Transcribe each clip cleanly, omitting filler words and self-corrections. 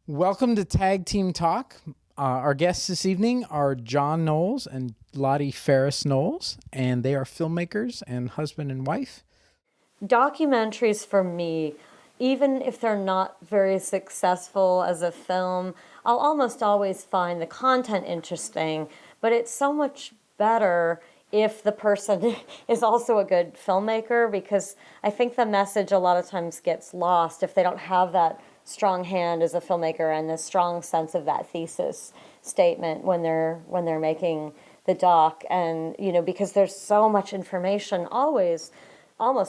Welcome to Tag Team Talk. Our guests this evening are John Knowles and Lotti Phariss Knowles, and they are filmmakers and husband and wife. Documentaries for me, even if they're not very successful as a film, I'll almost always find the content interesting, but it's so much better if the person is also a good filmmaker, because I think the message a lot of times gets lost if they don't have that strong hand as a filmmaker and the strong sense of that thesis statement when they're making the doc. And because there's so much information almost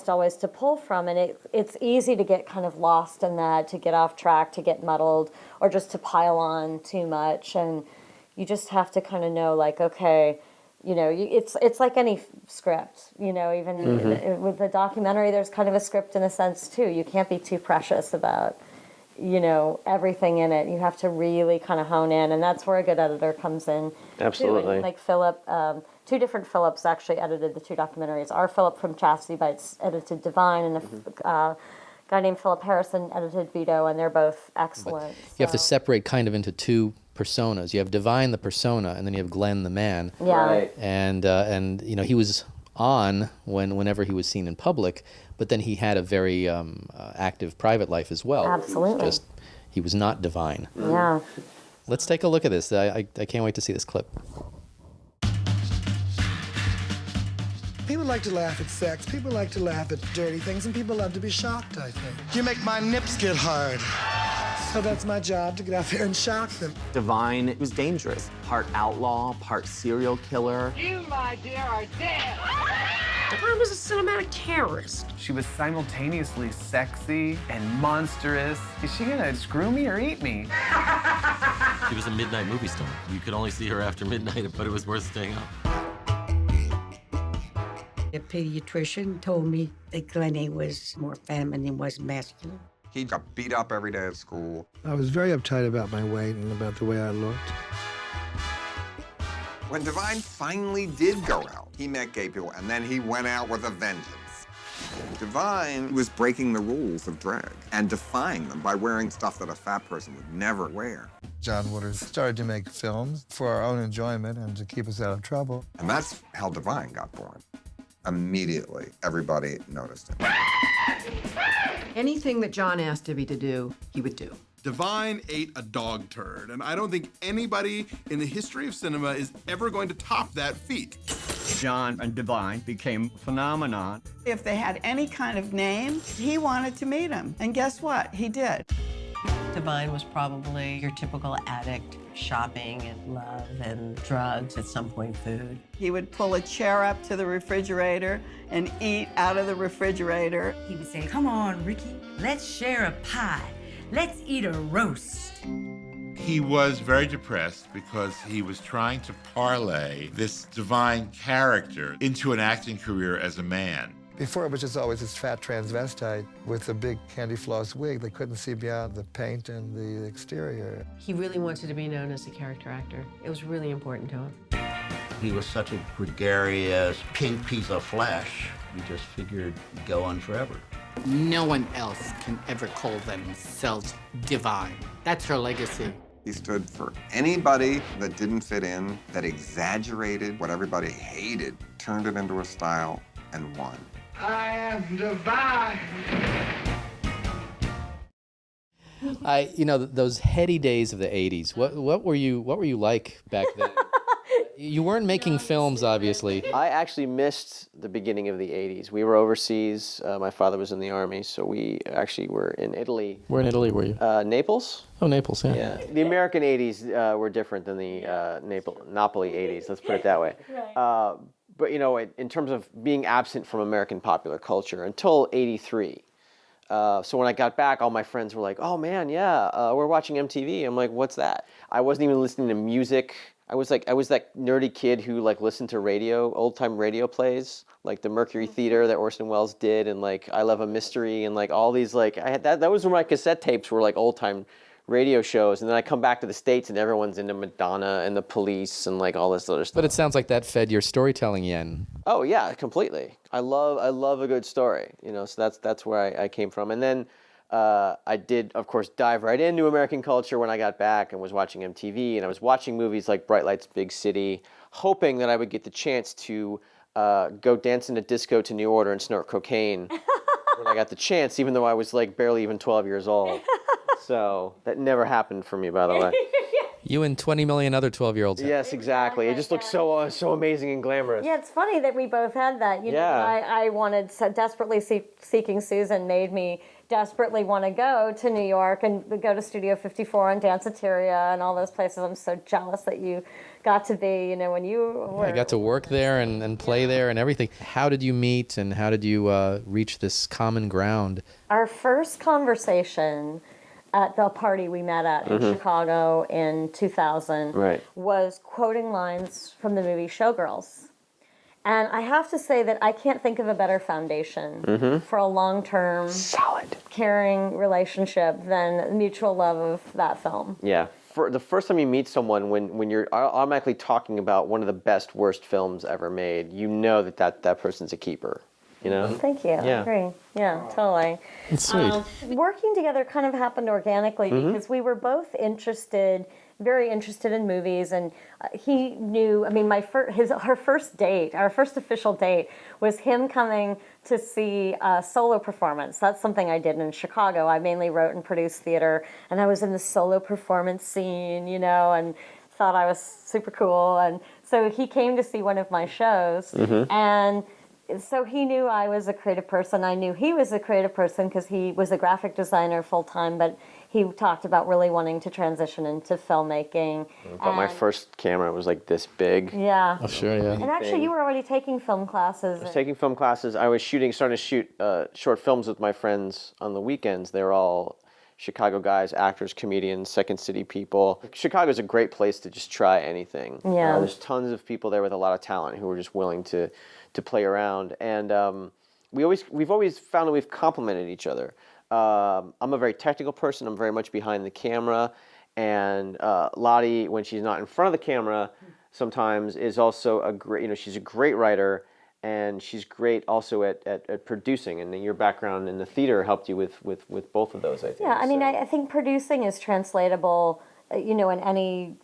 always to pull from, and it's easy to get kind of lost in that, to get off track, to get muddled, or just to pile on too much. And you just have to kind of know, like, okay, it's like any script, even with a documentary, there's kind of a script in a sense too. You can't be too precious about everything in it. You have to really kind of hone in, and that's where a good editor comes in. Absolutely. Too. Like Philip, two different Philips actually edited the two documentaries. Our Philip from Chastity Bites edited Divine, and a guy named Philip Harrison edited Vito, and they're both excellent. You have to separate kind of into two personas. You have Divine, the persona, and then you have Glenn, the man. Yeah. Right. And he was on whenever he was seen in public, but then he had a very active private life as well. Absolutely. He was not divine. Yeah. Let's take a look at this. I can't wait to see this clip. People like to laugh at sex, people like to laugh at dirty things, and people love to be shocked, I think. You make my nips get hard. So that's my job, to get out there and shock them. Divine was dangerous. Part outlaw, part serial killer. You, my dear, are dead. Divine was a cinematic terrorist. She was simultaneously sexy and monstrous. Is she gonna screw me or eat me? She was a midnight movie star. You could only see her after midnight, but it was worth staying up. A pediatrician told me that Glennie was more feminine, was masculine. He got beat up every day at school. I was very uptight about my weight and about the way I looked. When Divine finally did go out, he met gay people, and then he went out with a vengeance. Divine was breaking the rules of drag and defying them by wearing stuff that a fat person would never wear. John Waters started to make films for our own enjoyment and to keep us out of trouble. And that's how Divine got born. Immediately, everybody noticed him. Anything that John asked Divvy to do, he would do. Divine ate a dog turd, and I don't think anybody in the history of cinema is ever going to top that feat. John and Divine became a phenomenon. If they had any kind of name, he wanted to meet him. And guess what? He did. Divine was probably your typical addict, shopping and love and drugs, at some point food. He would pull a chair up to the refrigerator and eat out of the refrigerator. He would say, "Come on, Ricky, let's share a pie. Let's eat a roast." He was very depressed because he was trying to parlay this Divine character into an acting career as a man. Before, it was just always this fat transvestite with a big candy floss wig. They couldn't see beyond the paint and the exterior. He really wanted to be known as a character actor. It was really important to him. He was such a gregarious, pink piece of flesh. We just figured he'd go on forever. No one else can ever call themselves divine. That's her legacy. He stood for anybody that didn't fit in, that exaggerated what everybody hated, turned it into a style, and won. I am divine. Those heady days of the '80s. What were you like back then? You weren't making films, obviously. I actually missed the beginning of the '80s. We were overseas. My father was in the army, so we actually were in Italy. Where in Italy were you? Naples. Oh, Naples, yeah. Yeah. The American '80s were different than the Napoli '80s. Let's put it that way. Right. But in terms of being absent from American popular culture until '83, So when I got back, all my friends were like, "Oh man, yeah, we're watching MTV." I'm like, "What's that?" I wasn't even listening to music. I was that nerdy kid who like listened to radio, old time radio plays, like the Mercury Theater that Orson Welles did, and like I Love a Mystery, and like all these like I had that was where my cassette tapes were like old time radio shows, and then I come back to the States and everyone's into Madonna and the Police and like all this other stuff. But it sounds like that fed your storytelling yen. Oh yeah, completely. I love a good story, you know. So that's where I came from, and then I did, of course, dive right into American culture when I got back and was watching MTV, and I was watching movies like Bright Lights, Big City, hoping that I would get the chance to go dance in a disco to New Order and snort cocaine when I got the chance, even though I was like barely even 12 years old. So that never happened for me, by the way. You and 20 million other 12-year-olds. Yes, exactly. It just looks so amazing and glamorous. Yeah, it's funny that we both had that. You know, I wanted, so desperately Seeking Susan made me desperately want to go to New York and go to Studio 54 and Danceteria and all those places. I'm so jealous that you got to be, you know, when you were... I got to work there and play there and everything. How did you meet and how did you reach this common ground? Our first conversation at the party we met at in Chicago in 2000 was quoting lines from the movie Showgirls. And I have to say that I can't think of a better foundation for a long-term, solid, caring relationship than the mutual love of that film. Yeah. For the first time you meet someone, when you're automatically talking about one of the best, worst films ever made, you know that person's a keeper. You know? Thank you. Yeah. I agree. Yeah, totally. That's sweet. Working together kind of happened organically because we were both very interested in movies, and he knew. I mean, our first official date was him coming to see a solo performance. That's something I did in Chicago. I mainly wrote and produced theater, and I was in the solo performance scene, you know, and thought I was super cool. And so he came to see one of my shows, and so he knew I was a creative person. I knew he was a creative person because he was a graphic designer full-time, but he talked about really wanting to transition into filmmaking. But my first camera was like this big. Yeah. Oh, sure, yeah. And actually, you were already taking film classes. I was taking film classes. I was starting to shoot short films with my friends on the weekends. They were all Chicago guys, actors, comedians, Second City people. Chicago's a great place to just try anything. Yeah. There's tons of people there with a lot of talent who are just willing to play around, and we've always found that we've complemented each other. I'm a very technical person. I'm very much behind the camera, and Lotti, when she's not in front of the camera, sometimes is also a great. You know, she's a great writer, and she's great also at producing. And your background in the theater helped you with both of those, I think. Yeah, I mean, I think producing is translatable, you know, in any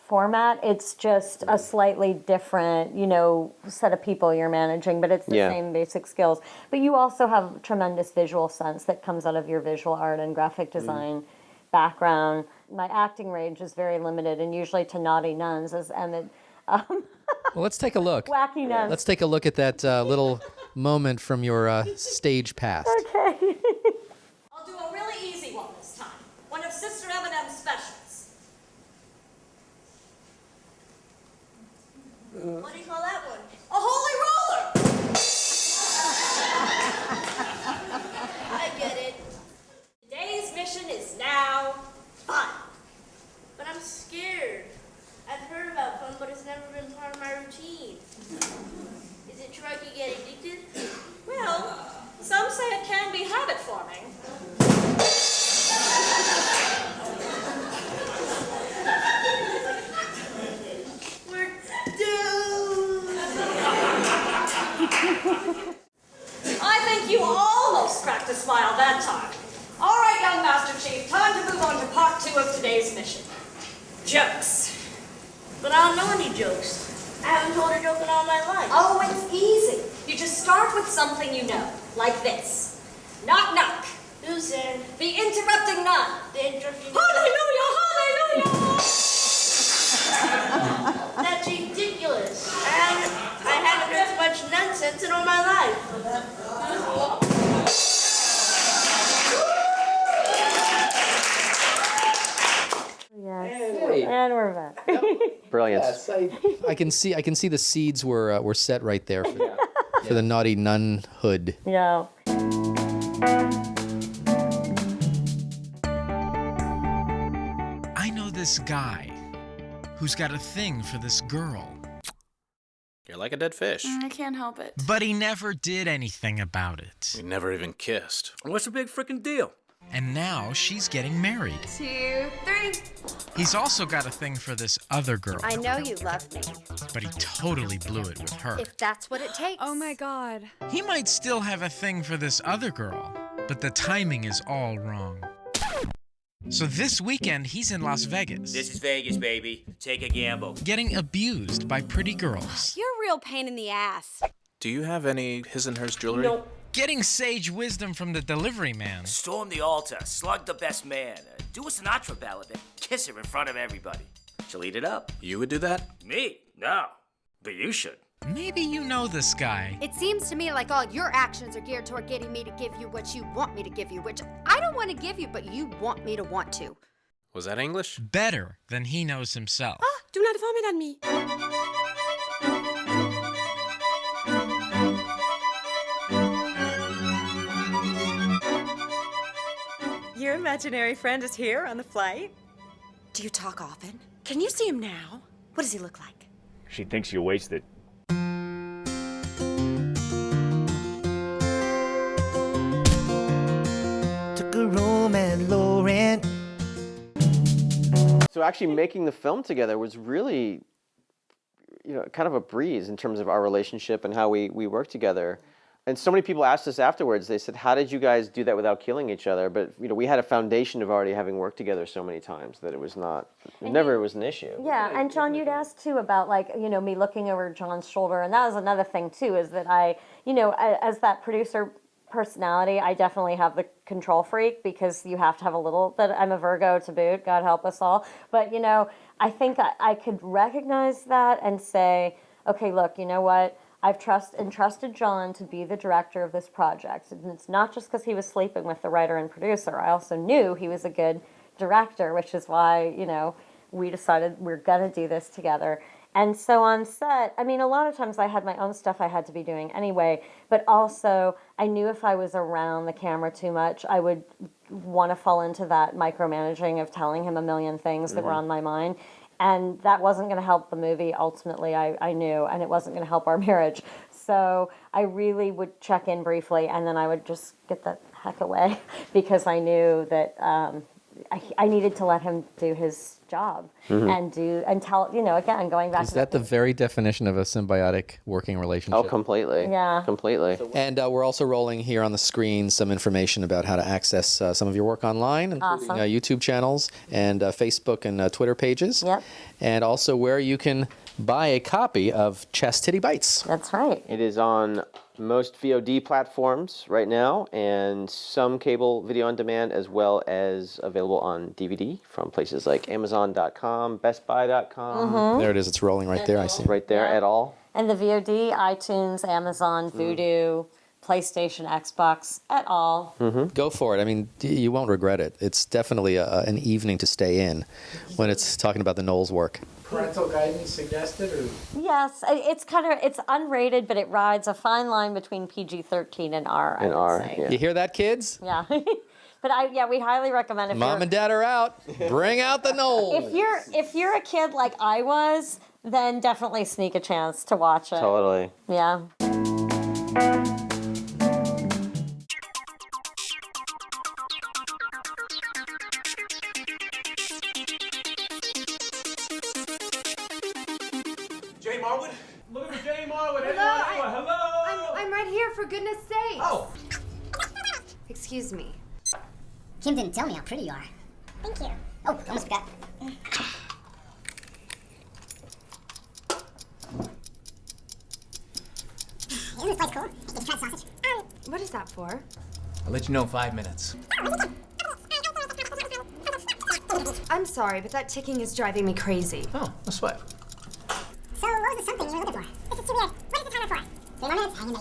format. It's just a slightly different, you know, set of people you're managing, but it's the same basic skills. But you also have tremendous visual sense that comes out of your visual art and graphic design background. My acting range is very limited and usually to naughty nuns, as Emmett. Well, let's take a look. Wacky nuns. Let's take a look at that little moment from your stage past. Okay. I'll do a really easy one this time. One of Sister Eminem's specials. What do you call that one? A holy roller! I get it. Today's mission is now fun. But I'm scared. I've heard about fun, but it's never been part of my routine. Is it true I could get addicted? Well, some say it can be habit forming. I think you almost cracked a smile that time. All right, young Master Chief, time to move on to part 2 of today's mission. Jokes. But I don't know any jokes. I haven't told a joke in all my life. Oh, it's easy. You just start with something you know, like this. Knock, knock. Who's there? The interrupting nun. The interrupting nun. Hallelujah, hallelujah! That's ridiculous. I haven't heard so much nonsense in all my life. Yes. And we're back. Brilliant. Yes, I can see the seeds were set right there for the naughty nun hood. Yeah. this guy who's got a thing for this girl. You're like a dead fish. I can't help it. But he never did anything about it. We never even kissed. What's the big freaking deal? And now she's getting married. 2, 3. He's also got a thing for this other girl. I know you love me. But he totally blew it with her. If that's what it takes. Oh my God. He might still have a thing for this other girl, but the timing is all wrong. So this weekend, he's in Las Vegas. This is Vegas, baby. Take a gamble. Getting abused by pretty girls. You're a real pain in the ass. Do you have any his and hers jewelry? Nope. Getting sage wisdom from the delivery man. Storm the altar, slug the best man, do a Sinatra ballad, then kiss her in front of everybody. She'll eat it up. You would do that? Me? No. But you should. Maybe you know this guy. It seems to me like all your actions are geared toward getting me to give you what you want me to give you, which I don't want to give you, but you want me to want to. Was that English? Better than he knows himself. Ah, do not vomit on me. Your imaginary friend is here on the flight? Do you talk often? Can you see him now? What does he look like? She thinks you're wasted. Took a room at Loret. So actually making the film together was really, kind of a breeze in terms of our relationship and how we work together. And so many people asked us afterwards, they said, how did you guys do that without killing each other? But, we had a foundation of already having worked together so many times that it was never was an issue. Yeah, and John, you'd asked too about me looking over John's shoulder, and that was another thing too, is that I, as that producer personality, I definitely have the control freak because you have to have a little, but I'm a Virgo to boot, God help us all. But, I think I could recognize that and say, okay, look, you know what? I've entrusted John to be the director of this project. And it's not just because he was sleeping with the writer and producer. I also knew he was a good director, which is why, we decided we're going to do this together. And so on set, a lot of times I had my own stuff I had to be doing anyway, but also I knew if I was around the camera too much, I would want to fall into that micromanaging of telling him a million things that were on my mind. And that wasn't going to help the movie, ultimately, I knew, and it wasn't going to help our marriage. So I really would check in briefly, and then I would just get the heck away because I knew that I needed to let him do his job and tell, again, going back Is to that the very definition of a symbiotic working relationship? Oh, completely. Yeah. Completely. And we're also rolling here on the screen some information about how to access some of your work online, including Awesome. YouTube channels and Facebook and Twitter pages. Yep. And also where you can buy a copy of Chastity Bites. That's right. It is on most VOD platforms right now and some cable video on demand, as well as available on DVD from places like Amazon.com, BestBuy.com. There it is. It's rolling right there. I see. Right there, Yeah. at all. And the VOD, iTunes, Amazon, Vudu, PlayStation, Xbox, et al. Go for it. You won't regret it. It's definitely an evening to stay in when it's talking about the Knowles work. Parental guidance suggested, or? Yes, it's unrated, but it rides a fine line between PG-13 and R. I would say. Yeah. You hear that, kids? Yeah. But we highly recommend if Mom and Dad are out. Bring out the Knowles. if you're a kid like I was, then definitely sneak a chance to watch it. Totally. Yeah. Jay Marwood? Look for Jay Marwood. Hello, I'm right here, for goodness sake. Oh. Excuse me. Kim didn't tell me how pretty you are. Thank you. Oh, almost forgot. Isn't this place cool? It's fried sausage. What is that for? I'll let you know in 5 minutes. I'm sorry, but that ticking is driving me crazy. Oh, no sweat. So, what was the something you were looking for? This is too weird. What is the timer for? 3 more minutes. Hang in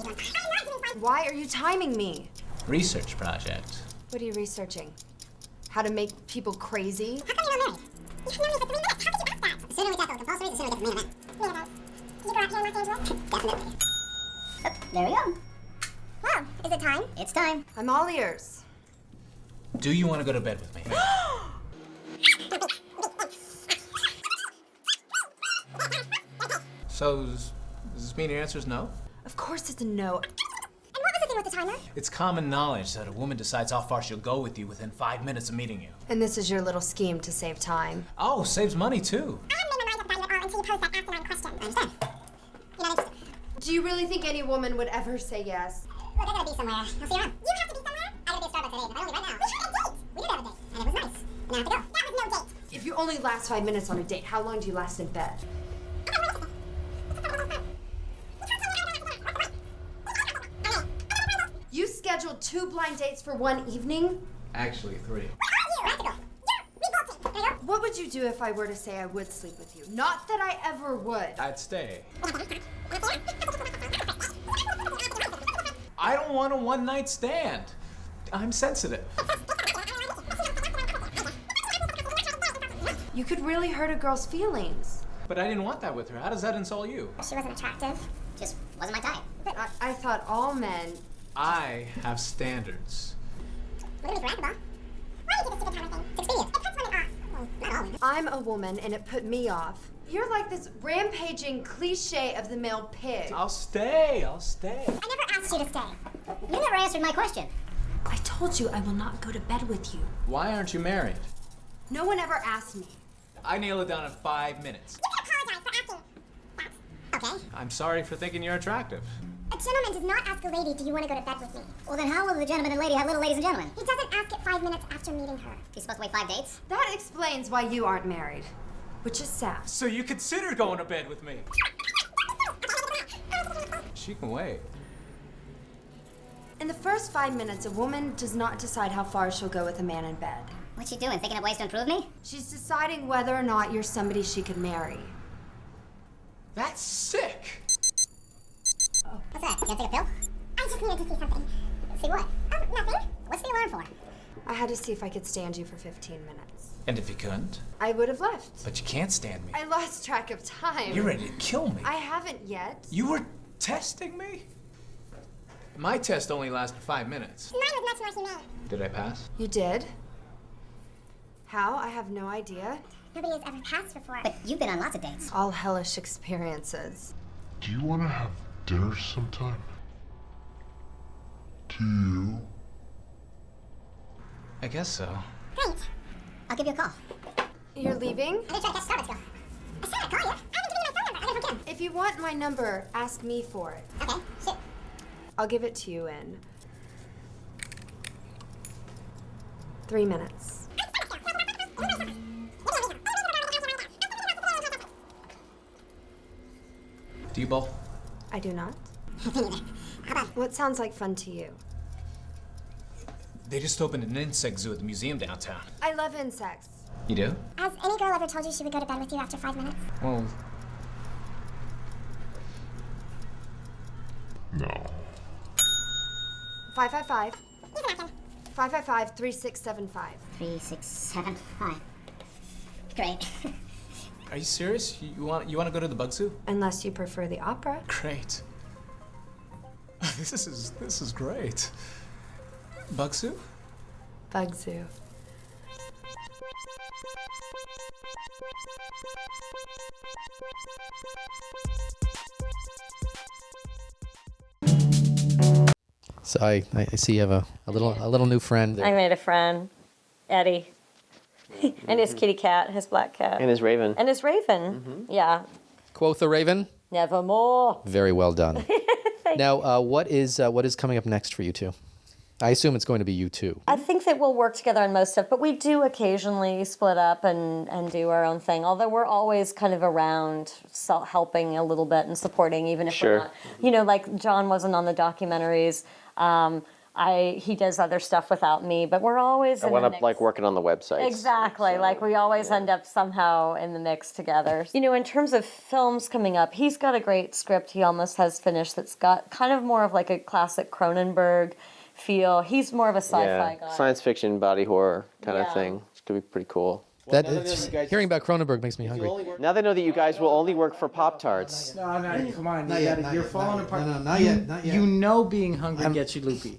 there, you Why are you timing me? Research project. What are you researching? How to make people crazy? How come you're not married? You should know me for 3 minutes. How could you ask that? The sooner we tackle the compulsory, the sooner we get the main event. Main event. Did you go out here and knock into it? Definitely. Oh, there we go. Well, is it time? It's time. I'm all ears. Do you want to go to bed with me? So, does this mean your answer is no? Of course it's a no. And what was the thing with the timer? It's common knowledge that a woman decides how far she'll go with you within 5 minutes of meeting you. And this is your little scheme to save time. Oh, saves money too. Until you pose that asinine question. I understand. You're not interested. Do you really think any woman would ever say yes? Look, I gotta be somewhere. I'll see you around. You have to be somewhere? I gotta be at Starbucks today, but I don't leave right now. We had a date. We did have a date, and it was nice. And now I have to go. That was no date. If you only last 5 minutes on a date, how long do you last in bed? You scheduled 2 blind dates for one evening? Actually, 3. What would you do if I were to say I would sleep with you? Not that I ever would. I'd stay. I don't want a one-night stand. I'm sensitive. You could really hurt a girl's feelings. But I didn't want that with her. How does that insult you? She wasn't attractive. Just wasn't my type. But I thought all men... I have standards. Look at me, Veronica. Why do you do this stupid timer thing? It's expedient. It puts women off. Well, not always. I'm a woman and it put me off. You're like this rampaging cliche of the male pig. I'll stay. I'll stay. I never asked you to stay. You never answered my question. I told you I will not go to bed with you. Why aren't you married? No one ever asked me. I nail it down in 5 minutes. You can apologize for asking that. Okay? I'm sorry for thinking you're attractive. A gentleman does not ask a lady, do you want to go to bed with me? Well, then how will the gentleman and lady have little ladies and gentlemen? He doesn't ask it 5 minutes after meeting her. He's supposed to wait 5 dates? That explains why you aren't married, which is sad. So you consider going to bed with me? She can wait. In the first 5 minutes, a woman does not decide how far she'll go with a man in bed. What's she doing? Thinking of ways to improve me? She's deciding whether or not you're somebody she could marry. That's sick. Oh. What's that? You gotta take a pill? I just needed to see something. See what? Oh, nothing. What's the alarm for? I had to see if I could stand you for 15 minutes. And if you couldn't? I would have left. But you can't stand me. I lost track of time. You're ready to kill me. I haven't yet. You were testing me? My test only lasted 5 minutes. Mine was much more humane. Did I pass? You did? How? I have no idea. Nobody has ever passed before. But you've been on lots of dates. All hellish experiences. Do you want to have dinner sometime? Do you? I guess so. Great. I'll give you a call. You're leaving? I'm gonna try to catch Starbucks girl. I said I'd call you. I haven't given you my phone number. I'm gonna forget. If you want my number, ask me for it. Okay, shoot. I'll give it to you in 3 minutes. Do you bowl? I do not. What sounds like fun to you? They just opened an insect zoo at the museum downtown. I love insects. You do? Has any girl ever told you she would go to bed with you after 5 minutes? Well, No. 555. You can ask him. 555-3675. 3675. Great. are you serious? You want to go to the bug zoo? Unless you prefer the opera. Great. This is great. Bug zoo? Bug zoo. So I see you have a little new friend. I made a friend, Eddie, and his kitty cat, his black cat, And his raven. and his raven. Yeah, Quoth the Raven. nevermore. Very well done. Now, what is coming up next for you two? I assume it's going to be you two. I think that we'll work together on most stuff, but we do occasionally split up and do our own thing. Although we're always kind of around, helping a little bit and supporting, even if we're not. Like John wasn't on the documentaries. He does other stuff without me, but we're always. I in wound the up mix. like working on the website. Exactly. Like we always end up somehow in the mix together. In terms of films coming up, he's got a great script he almost has finished that's got kind of more of like a classic Cronenberg feel. He's more of a sci-fi guy. Science fiction, body horror kind of thing. It's going to be pretty cool. Hearing about Cronenberg makes me hungry. Now they know that you guys will only work for Pop-Tarts. No, come on. Not yet, You're falling apart. No, not yet. You know being hungry gets you loopy.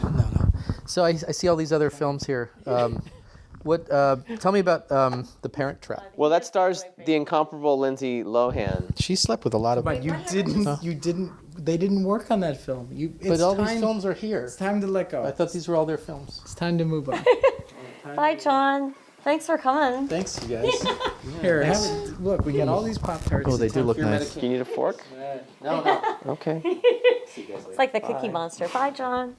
No. So I see all these other films here. What? Tell me about The Parent Trap. Well, that stars the incomparable Lindsay Lohan. She slept with a lot of. But you didn't. They didn't work on that film. But all these films are here. It's time to let go. I thought these were all their films. It's time to move on. Bye, John. Thanks for coming. Thanks, you guys. Here, look, we got all these Pop-Tarts. Oh, they do look nice. Do you need a fork? No. Okay. It's like the Cookie Monster. Bye, John.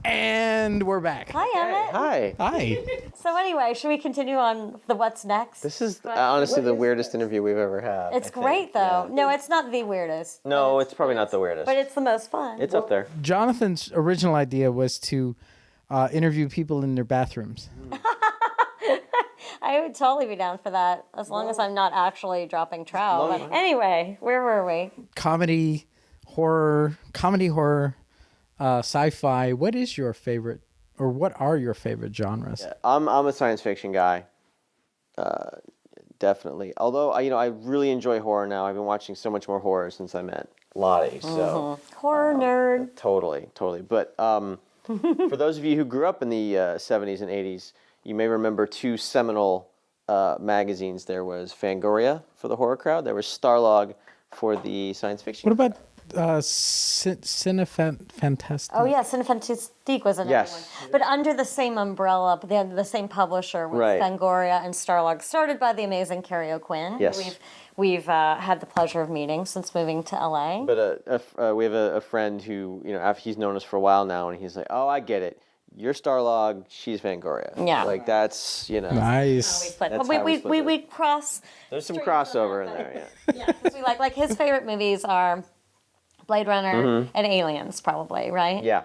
And we're back. Hi, Emmett. Hi. So anyway, should we continue on the what's next? This is honestly the weirdest interview we've ever had. It's great, though. No, it's not the weirdest. No, it's probably not the weirdest. But it's the most fun. It's up there. Jonathan's original idea was to interview people in their bathrooms. I would totally be down for that, as long as I'm not actually dropping trout. But anyway, where were we? Comedy, horror, sci-fi. What is your favorite, or what are your favorite genres? Yeah, I'm a science fiction guy, definitely. Although I really enjoy horror now. I've been watching so much more horror since I met Lotti. So horror nerd. Totally. But for those of you who grew up in the 70s and 80s, you may remember two seminal magazines. There was Fangoria for the horror crowd. There was Starlog for the science fiction. What about Cinefantastique? Oh yeah, Cinefantastique was another one. But under the same umbrella, the same publisher with Fangoria and Starlog, started by the amazing Carrie O'Quinn. Yes. We've had the pleasure of meeting since moving to LA. But we have a friend who, he's known us for a while now, and he's like, oh, I get it. You're Starlog, she's Fangoria. Yeah. Like, that's, Nice. That's we cross. There's some crossover in there, Yeah, because we like his favorite movies are Blade Runner and Aliens, probably, right? Yeah.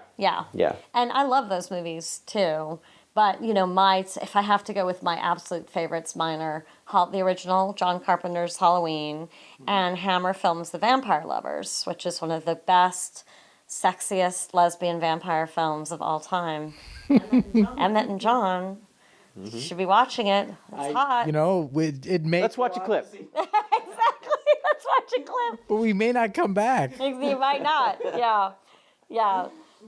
And I love those movies too. But if I have to go with my absolute favorites, mine are the original John Carpenter's Halloween and Hammer Films' The Vampire Lovers, which is one of the best, sexiest lesbian vampire films of all time. Emmett and John. You should be watching it. It's hot. It may. Let's watch a clip. Exactly. Let's watch a clip. But we may not come back. You might not. Yeah.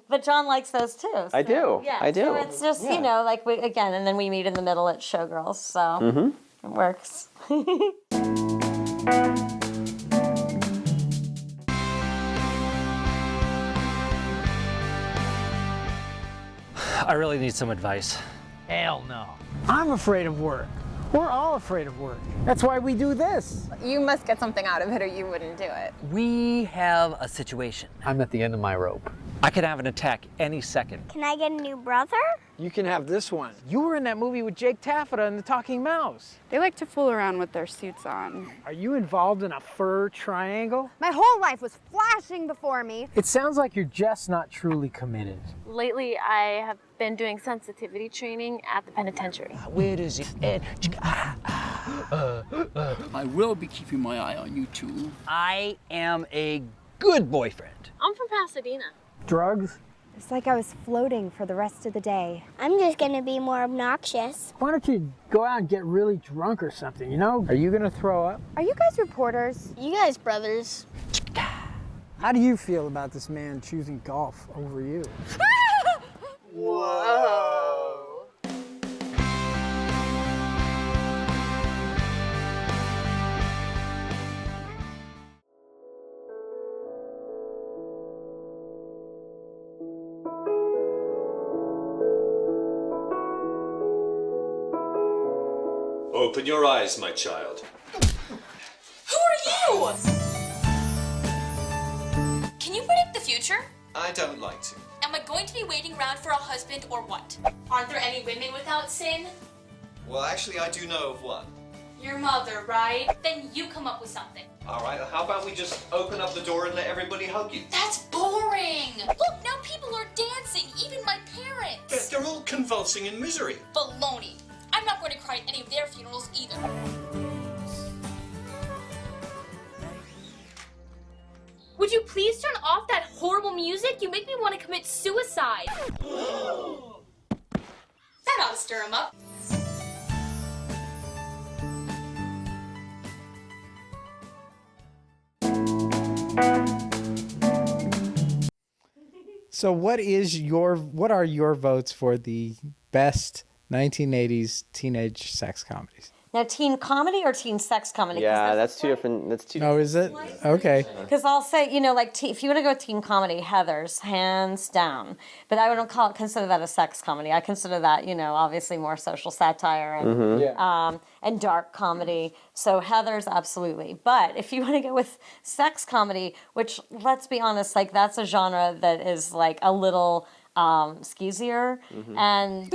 But John likes those too. So, I do. Yeah. I do. So it's just, and then we meet in the middle at Showgirls. So it works. I really need some advice. Hell no. I'm afraid of work. We're all afraid of work. That's why we do this. You must get something out of it or you wouldn't do it. We have a situation. I'm at the end of my rope. I could have an attack any second. Can I get a new brother? You can have this one. You were in that movie with Jake Taffeta and the Talking Mouse. They like to fool around with their suits on. Are you involved in a fur triangle? My whole life was flashing before me. It sounds like you're just not truly committed. Lately, I have been doing sensitivity training at the penitentiary. Where does it end? I will be keeping my eye on you two. I am a good boyfriend. I'm from Pasadena. Drugs? It's like I was floating for the rest of the day. I'm just gonna be more obnoxious. Why don't you go out and get really drunk or something, Are you gonna throw up? Are you guys reporters? You guys brothers. How do you feel about this man choosing golf over you? Whoa. Open your eyes, my child. Who are you? Can you predict the future? I don't like to. Am I going to be waiting around for a husband or what? Aren't there any women without sin? Well, actually, I do know of one. Your mother, right? Then you come up with something. All right, how about we just open up the door and let everybody hug you? That's boring. Look, now people are dancing, even my parents. They're all convulsing in misery. Baloney. I'm not going to cry at any of their funerals either. Would you please turn off that horrible music? You make me want to commit suicide. That ought to stir him up. So what are your votes for the best 1980s teenage sex comedies. Now, teen comedy or teen sex comedy? Yeah, that's two different. That's two. Oh, is it? Okay. Because I'll say, you know, like if you want to go with teen comedy, Heather's hands down. But I wouldn't consider that a sex comedy. I consider that, you know, obviously more social satire and dark comedy. So Heather's absolutely. But if you want to go with sex comedy, which let's be honest, like that's a genre that is like a little skeezier and.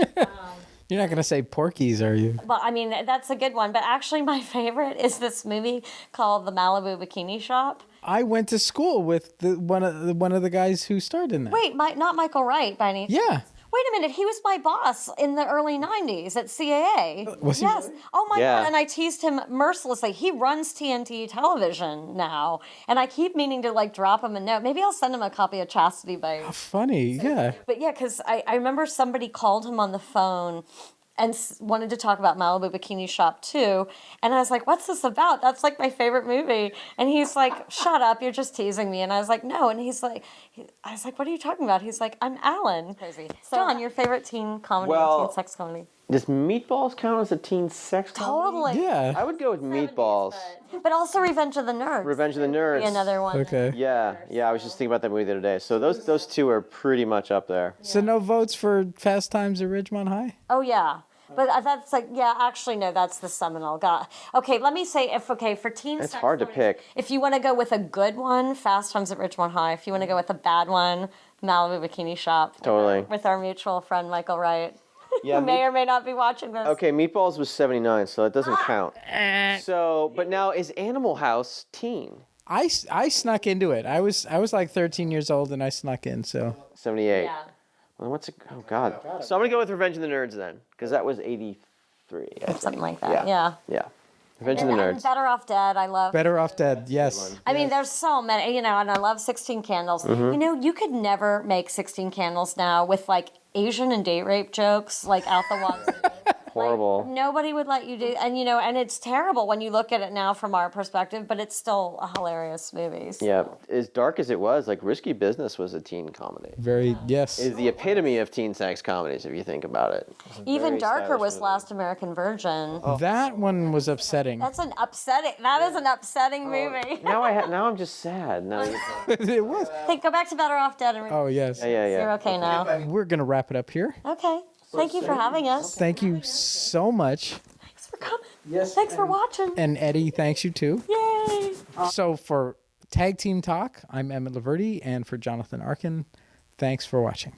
You're not going to say Porky's, are you? Well, I mean, that's a good one. But actually, my favorite is this movie called The Malibu Bikini Shop. I went to school with one of the guys who starred in that. Wait, not Michael Wright, by any chance? Yeah. Wait a minute, he was my boss in the early 90s at CAA. Was he yes. really? Oh my Yeah. God, and I teased him mercilessly. He runs TNT television now, and I keep meaning to like drop him a note. Maybe I'll send him a copy of Chastity Bites. Funny, yeah. But yeah, because I remember somebody called him on the phone and wanted to talk about Malibu Bikini Shop too. And I was like, what's this about? That's like my favorite movie. And he's like, shut up, you're just teasing me. And I was like, no. And he's like, I was like, what are you talking about? He's like, I'm Alan. Crazy. So, John, your favorite teen comedy or teen sex comedy? Does Meatballs count as a teen sex comedy? Totally. Yeah. I would go with Meatballs. But also Revenge of the Nerds. Revenge of the Nerds. Be another one. Okay. Yeah, I was just thinking about that movie the other day. So those two are pretty much up there. So no votes for Fast Times at Ridgemont High? Oh, yeah. But that's like, yeah, actually, no, that's the seminal. God. Okay, let me say, for teen It's sex hard to comedies, pick. If you want to go with a good one, Fast Times at Ridgemont High. If you want to go with a bad one, Malibu Bikini Shop. Totally. With our mutual friend, Michael Wright. Yeah, who may or may not be watching this. Okay, Meatballs was 79, so it doesn't count. So, but now is Animal House teen? I snuck into it. I was like 13 years old and I snuck in, so. 78. Yeah. Well, what's it? Oh God. So I'm gonna go with Revenge of the Nerds then, because that was 83. I think. Something like that, yeah. Revenge of the And Nerds. Better Off Dead, I love. Better Off Dead, yes. I mean, there's so many, you know, and I love 16 Candles. You know, you could never make 16 Candles now with like Asian and date rape jokes like out the wazoo. Horrible. Nobody would let you do, and you know, and it's terrible when you look at it now from our perspective, but it's still a hilarious movie. Yeah, as dark as it was, like Risky Business was a teen comedy. Very, yes. Is the epitome of teen sex comedies if you think about it. Even Very darker stylish was movie. Last American Virgin. That one was upsetting. That is an upsetting movie. Now I'm just sad. Now It was. Go back to Better Off Dead and Oh, yes. Yeah. You're okay now. We're going to wrap it up here. Okay. Thank you for having us. Thank you so much. Thanks for coming. Yes. Thanks for watching. And Eddie, thanks you too. Yay. So for Tag Team Talk, I'm Emmett Loverde, and for Jonathan Arkin, thanks for watching.